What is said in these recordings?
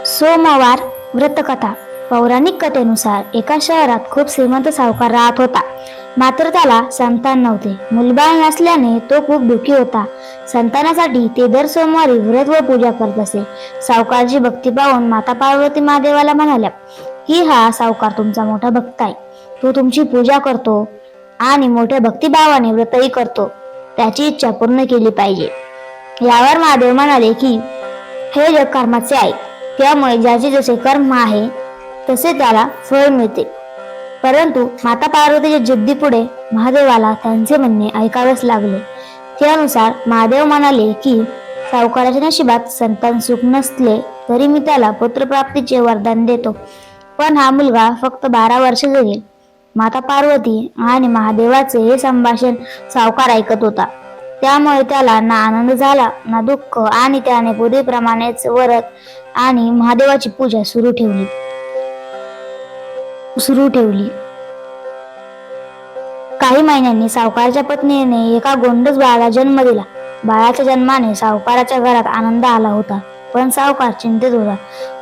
सोमवार व्रतकथा. पौराणिक कथेनुसार एका शहरात खूप श्रीमंत सावकार राहत होता. मात्र त्याला संतान नव्हते. मुलबाळ नसल्याने तो खूप दुःखी होता. संतानासाठी ते दर सोमवारी व्रत व पूजा करत असे. सावकारची भक्ती पाहून माता पार्वती महादेवाला म्हणाल्या की हा सावकार तुमचा मोठा भक्त आहे. तो तुमची पूजा करतो आणि मोठ्या भक्तिभावाने व्रतही करतो. त्याची इच्छा पूर्ण केली पाहिजे. यावर महादेव म्हणाले की हे जग कर्माचे आहे, त्यामुळे ज्याचे जसे कर्म आहे तसे त्याला फळ मिळते. परंतु माता पार्वतीच्या जिद्दीपुढे महादेवाला त्यांचे म्हणणे ऐकावेच लागले. त्यानुसार महादेव म्हणाले की सावकाराच्या नशिबात संतान सुख नसले तरी मी त्याला पुत्रप्राप्तीचे वरदान देतो, पण हा मुलगा फक्त 12 वर्ष जगेल. माता पार्वती आणि महादेवाचे हे संभाषण सावकार ऐकत होता. त्यामुळे त्याला ना आनंद झाला ना दुःख, आणि त्याने पूर्वीप्रमाणेच व्रत आणि महादेवाची पूजा सुरू ठेवली. काही महिन्यांनी सावकाराच्या पत्नीने एका गोंडस बाळाला जन्म दिला. बाळाच्या जन्माने सावकाराच्या घरात आनंद आला होता, पण सावकार चिंतेत होता.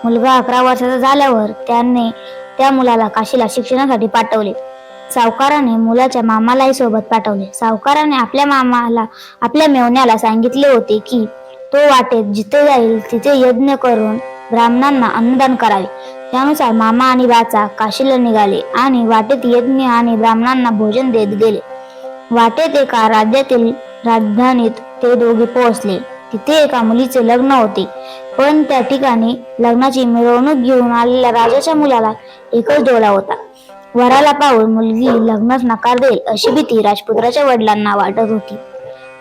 मुलगा 11 वर्षाचा झाल्यावर त्याने त्या मुलाला काशीला शिक्षणासाठी पाठवले. सावकाराने मुलाच्या मामालाही सोबत पाठवले. सावकाराने आपल्या मेव्हण्याला सांगितले होते की तो वाटेत जिथे जाईल तिथे यज्ञ करून ब्राह्मणांना अन्नदान करावे. त्यानुसार मामा आणि बाचा काशीला निघाले आणि वाटेत यज्ञ आणि ब्राह्मणांना भोजन देत गेले. वाटेत एका राज्यातील राजधानीत ते दोघे पोहोचले. तिथे एका मुलीचे लग्न होते, पण त्या ठिकाणी लग्नाची मिरवणूक घेऊन आलेल्या राजाच्या मुलाला एकच डोळा होता. वराला पाहून मुलगी लग्नास नकार देईल अशी भीती राजपुत्राच्या वडिलांना वाटत होती.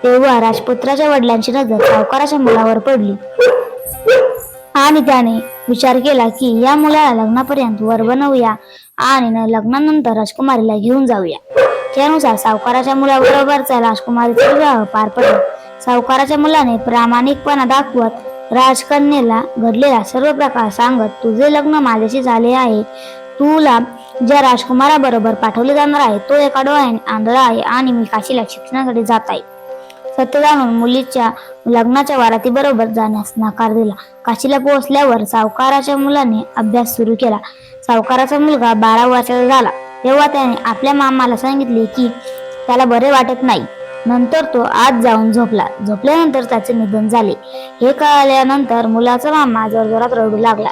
तेव्हा राजपुत्राच्या वडिलांची नजर सावकाराच्या मुलावर पडली आणि त्याने विचार केला की या मुलाला लग्नापर्यंत वर बनवूया आणि लग्नानंतर राजकुमारीला घेऊन जाऊया. त्यानुसार सावकाराच्या मुलाबरोबरचा राजकुमारीचा विवाह पार पडला. सावकाराच्या मुलाने प्रामाणिकपणा दाखवत राजकन्येला घडलेला सर्व प्रकार सांगत, तुझे लग्न माझ्याशी झाले आहे. तुला ज्या राजकुमाराबरोबर पाठवले जाणार आहे तो एका डोळ्याने आंधळा आहे आणि मी काशीला शिक्षणासाठी जात आहे. सत्य जाणून मुलीच्या लग्नाच्या वरातीबरोबर जाण्यास नकार दिला. काशीला पोहोचल्यावर सावकाराच्या मुलाने अभ्यास सुरू केला. सावकाराचा मुलगा 12 वर्षाचा झाला तेव्हा त्याने आपल्या मामाला सांगितले की त्याला बरे वाटत नाही. नंतर तो आत जाऊन झोपल्यानंतर त्याचे निधन झाले. हे कळल्यानंतर मुलाचा मामा जोरजोरात रडू लागला.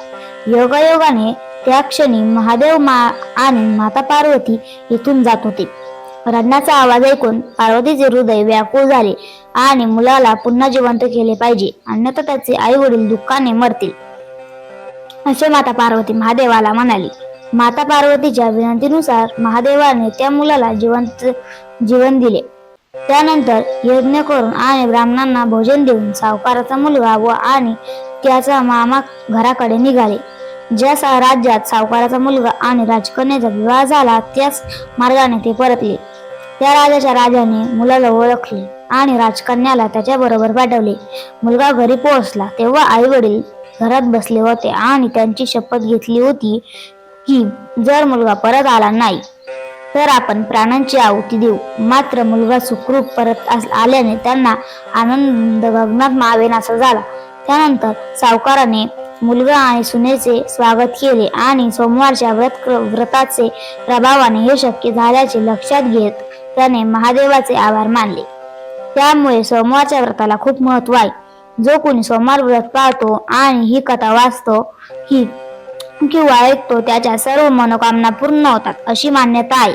योगायोगाने त्या क्षणी महादेव आणि माता पार्वती इथून जात होते. रडण्याचा आवाज ऐकून पार्वतीचे हृदय व्याकुळ झाले आणि मुलाला पुन्हा जिवंत केले पाहिजे, अन्यथा त्याचे आई वडील दुःखाने मरतील असे माता पार्वती महादेवाला म्हणाली. माता पार्वतीच्या विनंतीनुसार महादेवाने त्या मुलाला जीवन दिले. त्यानंतर यज्ञ करून आणि ब्राह्मणांना भोजन देऊन सावकाराचा मुलगा व आणि त्याचा मामा घराकडे निघाले. ज्या राज्यात सावकाराचा मुलगा आणि राजकन्याचा विवाह झाला त्याच मार्गाने ते परतले. त्या राजाने मुलाला ओळखले आणि राजकन्याला त्याच्या बरोबर पाठवले. मुलगा घरी पोहोचला तेव्हा आई वडील घरात बसले होते आणि त्यांची शपथ घेतली होती की जर मुलगा परत आला नाही तर आपण प्राणांची आहुती देऊ. मात्र मुलगा सुखरूप परत आल्याने त्यांना आनंद गगनात मावेनासा झाला. त्यानंतर सावकाराने मुलगा आणि सुनेचे स्वागत केले आणि सोमवारच्या व्रताचे प्रभावाने हे शक्य झाल्याचे लक्षात घेत त्याने महादेवाचे आभार मानले. त्यामुळे सोमवारच्या व्रताला खूप महत्व आहे. जो कोणी सोमवार व्रत पाळतो आणि ही कथा वाचतो किंवा ऐकतो त्याच्या सर्व मनोकामना पूर्ण होतात अशी मान्यता आहे.